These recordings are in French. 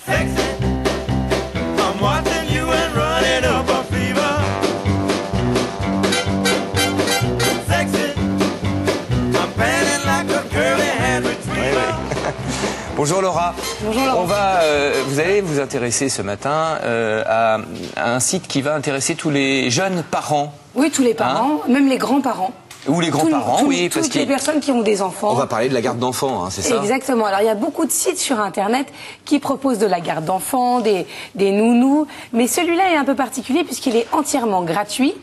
Sexy, I'm watching you and running up a fever. Sexy, I'm panting like a curly-haired retriever. Bonjour Laura. Bonjour Laura. Vous allez vous intéresser ce matin à un site qui va intéresser tous les jeunes parents. Oui, tous les parents, même les grands-parents. Ou les grands-parents, oui. Parce toutes les personnes qui ont des enfants. On va parler de la garde d'enfants, hein, c'est ça? Exactement. Alors, il y a beaucoup de sites sur Internet qui proposent de la garde d'enfants, des nounous. Mais celui-là est un peu particulier puisqu'il est entièrement gratuit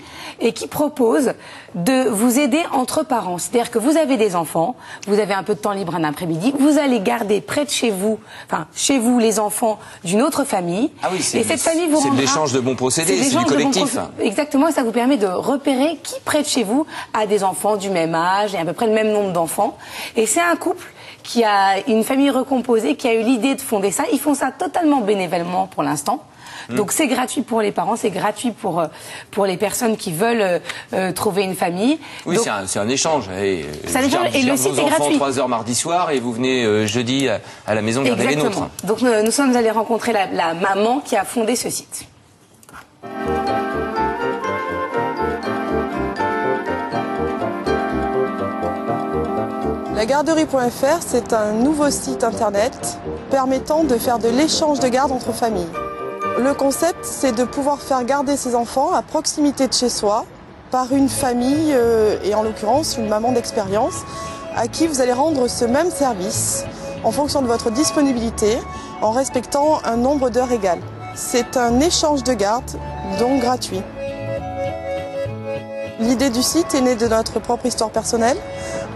et qui propose de vous aider entre parents. C'est-à-dire que vous avez des enfants, vous avez un peu de temps libre un après-midi, vous allez garder près de chez vous, enfin, chez vous, les enfants d'une autre famille. Ah oui, et cette famille vous rendra... C'est de l'échange de bons procédés, c'est du collectif. Exactement, ça vous permet de repérer qui près de chez vous a des enfants du même âge et à peu près le même nombre d'enfants. Et c'est un couple qui a une famille recomposée, qui a eu l'idée de fonder ça. Ils font ça totalement bénévolement pour l'instant. Donc c'est gratuit pour les parents, c'est gratuit pour les personnes qui veulent trouver une famille. Oui, c'est un échange. C'est un échange et le site est gratuit. 3h mardi soir et vous venez jeudi à la maison garder les nôtres. Donc nous sommes allés rencontrer la maman qui a fondé ce site. Lagarderie.fr, c'est un nouveau site internet permettant de faire de l'échange de garde entre familles. Le concept, c'est de pouvoir faire garder ses enfants à proximité de chez soi par une famille, et en l'occurrence une maman d'expérience, à qui vous allez rendre ce même service en fonction de votre disponibilité, en respectant un nombre d'heures égal. C'est un échange de garde, donc gratuit. L'idée du site est née de notre propre histoire personnelle.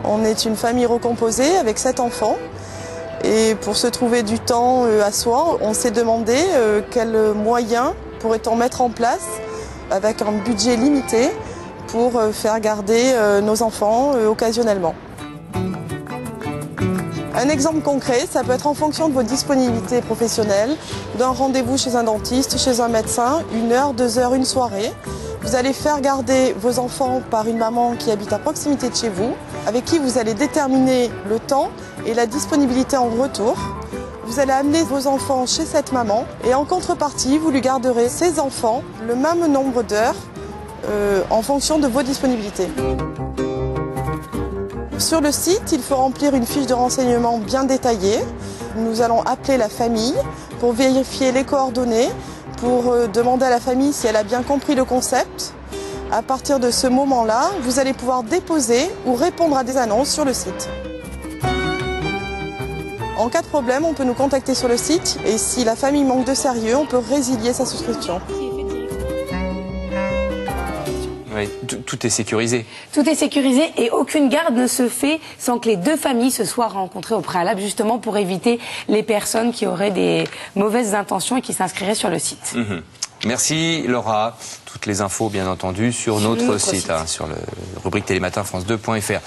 On est une famille recomposée avec 7 enfants. Et pour se trouver du temps à soi, on s'est demandé quels moyens pourrait-on mettre en place avec un budget limité pour faire garder nos enfants occasionnellement. Un exemple concret, ça peut être en fonction de vos disponibilités professionnelles, d'un rendez-vous chez un dentiste, chez un médecin, 1 heure, 2 heures, une soirée. Vous allez faire garder vos enfants par une maman qui habite à proximité de chez vous, avec qui vous allez déterminer le temps et la disponibilité en retour. Vous allez amener vos enfants chez cette maman et en contrepartie, vous lui garderez ses enfants le même nombre d'heures en fonction de vos disponibilités. Sur le site, il faut remplir une fiche de renseignement bien détaillée. Nous allons appeler la famille pour vérifier les coordonnées, pour demander à la famille si elle a bien compris le concept. À partir de ce moment-là, vous allez pouvoir déposer ou répondre à des annonces sur le site. En cas de problème, on peut nous contacter sur le site et si la famille manque de sérieux, on peut résilier sa souscription. Oui, tout est sécurisé. Tout est sécurisé et aucune garde ne se fait sans que les deux familles se soient rencontrées au préalable, justement pour éviter les personnes qui auraient des mauvaises intentions et qui s'inscriraient sur le site. Merci Laura. Toutes les infos, bien entendu, sur notre site, hein, sur le rubrique Télématin France2.fr.